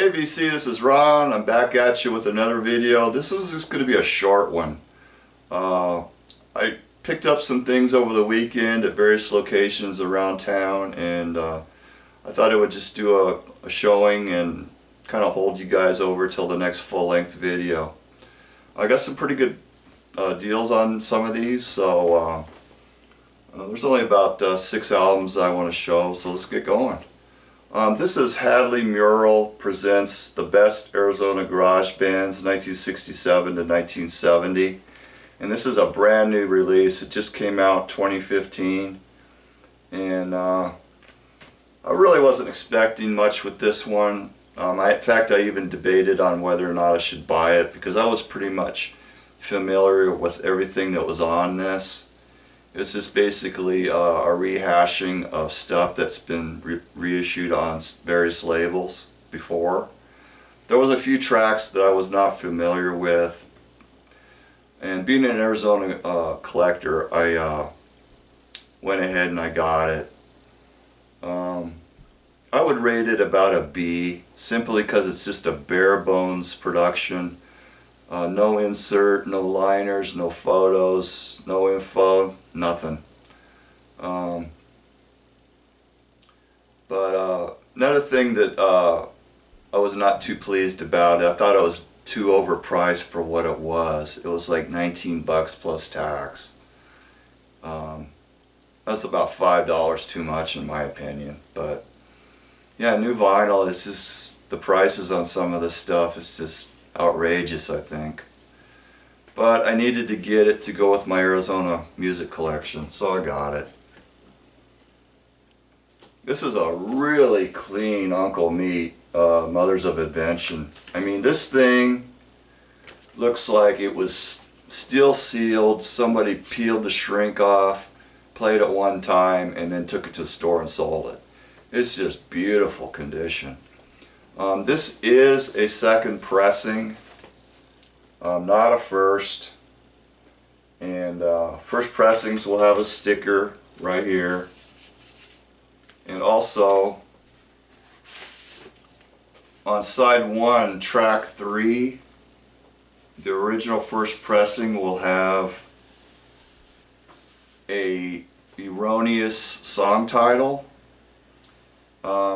Hey BC, this is Ron. I'm back at you with another video. This is just going to be a short one. I picked up some things over the weekend at various locations around town, and I thought I would just do a showing and kind of hold you guys over till the next full-length video. I got some pretty good deals on some of these, so there's only about 6 albums I want to show, so let's get going. This is Hadley Mural presents the best Arizona garage bands 1967 to 1970, and this is a brand new release. It just came out 2015, and I really wasn't expecting much with this one. In fact, I even debated on whether or not I should buy it because I was pretty much familiar with everything that was on this. It's just basically a rehashing of stuff that's been reissued on various labels before. There was a few tracks that I was not familiar with, and being an Arizona collector, I went ahead and I got it. I would rate it about a B, simply because it's just a bare bones production. No insert, no liners, no photos, no info, nothing. But another thing that I was not too pleased about, I thought it was too overpriced for what it was. It was like 19 bucks plus tax. That's about $5 too much in my opinion. But yeah, new vinyl, it's just, the prices on some of this stuff, it's just outrageous, I think. But I needed to get it to go with my Arizona music collection, so I got it. This is a really clean Uncle Meat, Mothers of Invention. I mean, this thing looks like it was still sealed. Somebody peeled the shrink off, played it one time, and then took it to the store and sold it. It's just beautiful condition. This is a second pressing, not a first. And first pressings will have a sticker right here. And also on side 1, track 3, the original first pressing will have a erroneous song title.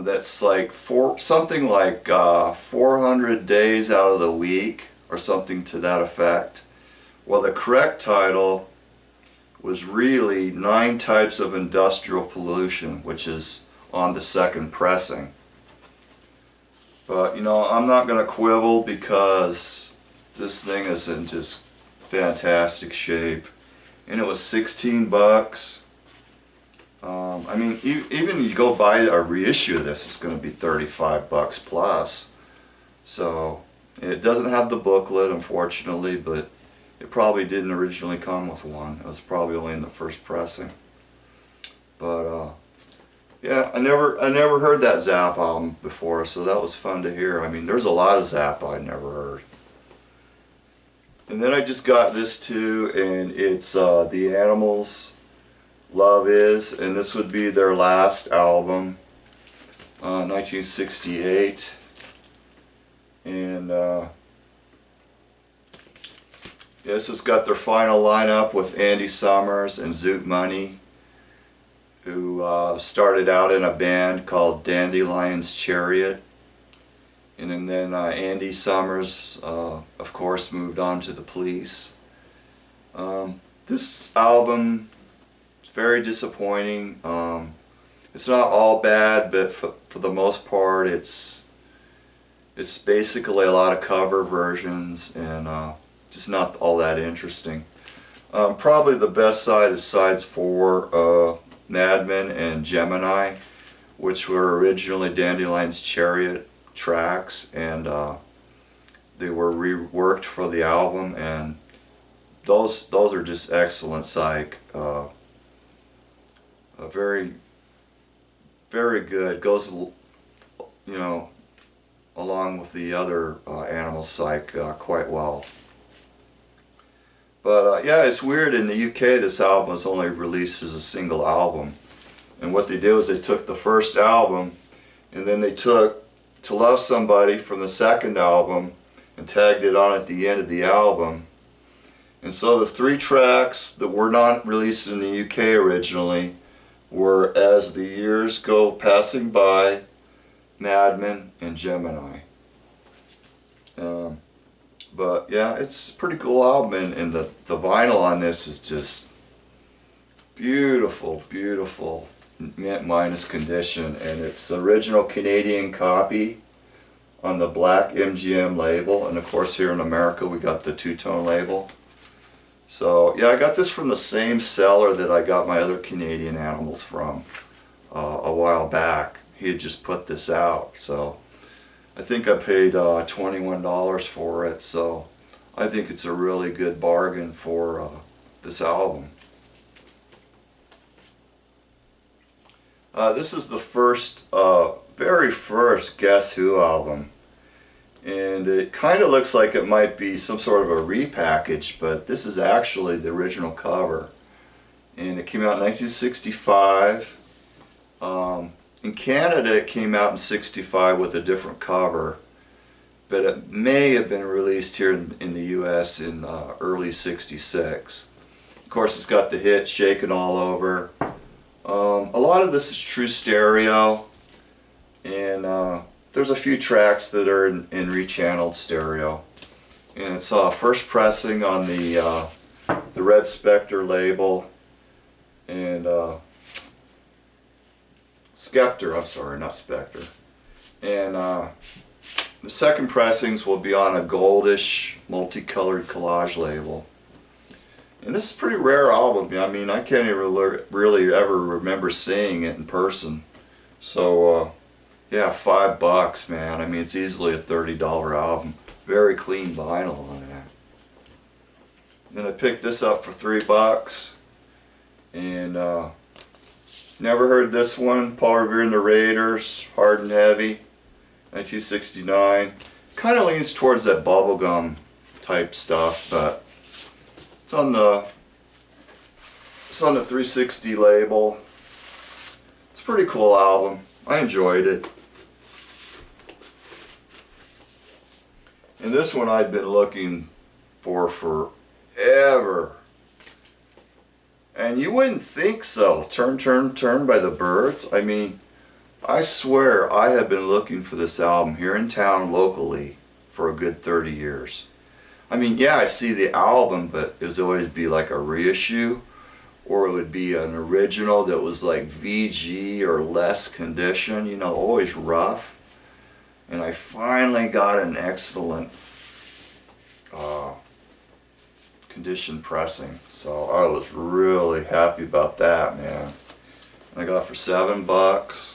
That's like something like 400 days out of the week or something to that effect. Well, the correct title was really 9 types of industrial pollution, which is on the second pressing. But you know, I'm not going to quibble because this thing is in just fantastic shape, and it was 16 bucks. I mean, even you go buy a reissue of this, it's going to be 35 bucks plus. So it doesn't have the booklet, unfortunately, but it probably didn't originally come with one. It was probably only in the first pressing. But yeah, I never heard that Zapp album before, so that was fun to hear. I mean, there's a lot of Zapp I never heard. And then I just got this too, and it's The Animals' Love Is, and this would be their last album, 1968. And this has got their final lineup with Andy Summers and Zoot Money, who started out in a band called Dandelion's Chariot. And then Andy Summers, of course, moved on to the Police. This album is very disappointing. It's not all bad, but for the most part, it's basically a lot of cover versions and just not all that interesting. Probably the best side is sides 4, Madman and Gemini, which were originally Dandelion's Chariot tracks, and they were reworked for the album, and those are just excellent psych. Very, very good. Goes, you know, along with the other Animal Psych quite well. But yeah, it's weird, in the UK this album was only released as a single album. And what they did was they took the first album and then they took To Love Somebody from the second album and tagged it on at the end of the album. And so the 3 tracks that were not released in the UK originally were As the Years Go Passing By, Madman, and Gemini. But yeah, it's a pretty cool album, and the vinyl on this is just beautiful, beautiful, mint minus condition, and it's the original Canadian copy on the black MGM label, and of course here in America we got the two-tone label. So yeah, I got this from the same seller that I got my other Canadian animals from a while back. He had just put this out, so I think I paid $21 for it, so I think it's a really good bargain for this album. This is the very first Guess Who album, and it kind of looks like it might be some sort of a repackage, but this is actually the original cover, and it came out in 1965. In Canada it came out in 65 with a different cover, but it may have been released here in the US in early 66. Of course, it's got the hit Shakin' All Over. A lot of this is true stereo, and there's a few tracks that are in rechanneled stereo. And it's first pressing on the Red Spectre label, and Scepter, I'm sorry, not Spectre. And the second pressings will be on a goldish, multicolored collage label. And this is a pretty rare album. I mean, I can't even really ever remember seeing it in person. So, yeah, $5, man. I mean, it's easily a $30 album. Very clean vinyl on that. Then I picked this up for $3, and never heard this one. Paul Revere and the Raiders, Hard and Heavy, 1969. Kind of leans towards that bubblegum type stuff, but it's on the 360 label. It's a pretty cool album. I enjoyed it. And this one I'd been looking for forever. And you wouldn't think so. Turn, Turn, Turn by the Byrds. I mean, I swear I have been looking for this album here in town locally for a good 30 years. I mean, yeah, I see the album, but it would always be like a reissue, or it would be an original that was like VG or less condition, you know, always rough. And I finally got an excellent condition pressing, so I was really happy about that, man. And I got it for $7,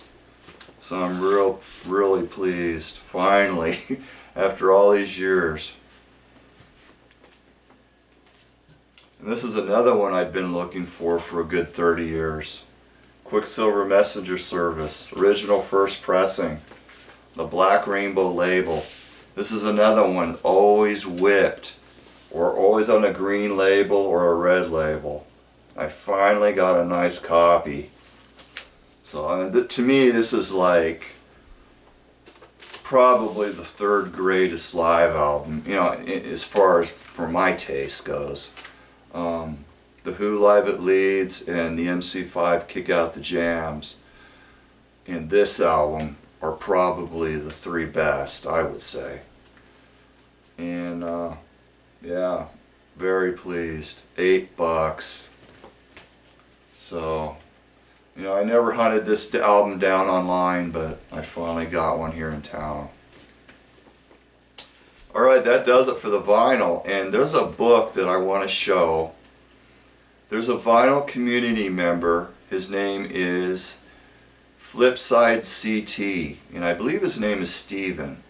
so I'm really pleased, finally, after all these years. And this is another one I've been looking for a good 30 years. Quicksilver Messenger Service, original first pressing, the Black Rainbow label. This is another one always whipped, or always on a green label or a red label. I finally got a nice copy. So I mean, to me this is like probably the 3rd greatest live album, you know, as far as for my taste goes. The Who Live at Leeds and the MC5 Kick Out the Jams in this album are probably the 3 best, I would say. And yeah, very pleased. $8. So, you know, I never hunted this album down online, but I finally got one here in town. Alright, that does it for the vinyl, and there's a book that I want to show. There's a vinyl community member, his name is Flipside CT, and I believe his name is Steven.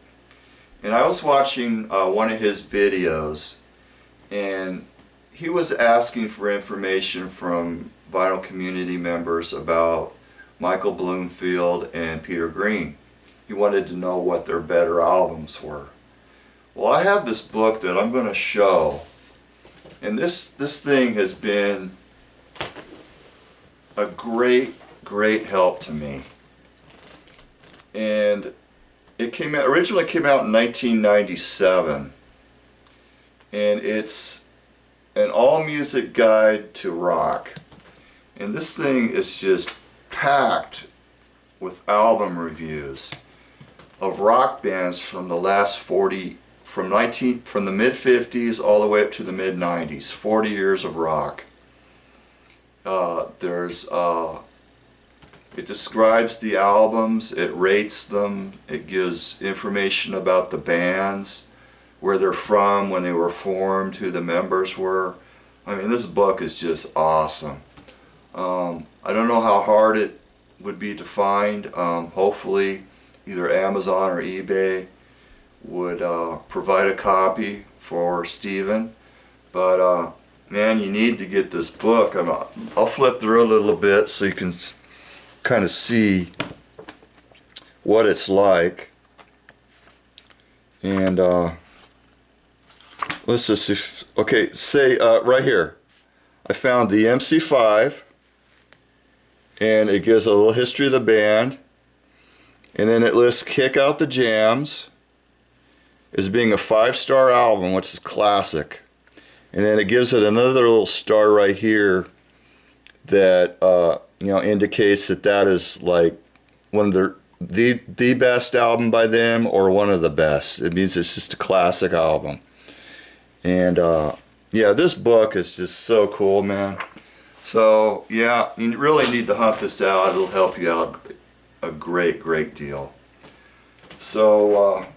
And I was watching one of his videos, and he was asking for information from vinyl community members about Michael Bloomfield and Peter Green. He wanted to know what their better albums were. Well, I have this book that I'm going to show, and this thing has been a great help to me. And originally came out in 1997, and it's an all-music guide to rock. And this thing is just packed with album reviews of rock bands from the last 40, from the mid-50s all the way up to the mid-90s, 40 years of rock. It describes the albums, it rates them, it gives information about the bands, where they're from, when they were formed, who the members were. I mean, this book is just awesome. I don't know how hard it would be to find. Hopefully either Amazon or eBay would provide a copy for Stephen. But man, you need to get this book. I'll flip through a little bit so you can kind of see what it's like. And let's just see. Okay, say right here, I found the MC5, and it gives a little history of the band, and then it lists Kick Out the Jams as being a 5-star album, which is classic. And then it gives it another little star right here that indicates that that is like one of the best album by them, or one of the best. It means it's just a classic album. And yeah, this book is just so cool, man. So yeah, you really need to hunt this out. It'll help you out a great deal. So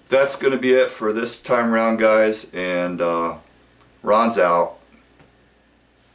that's going to be it for this time around, guys, and Ron's out.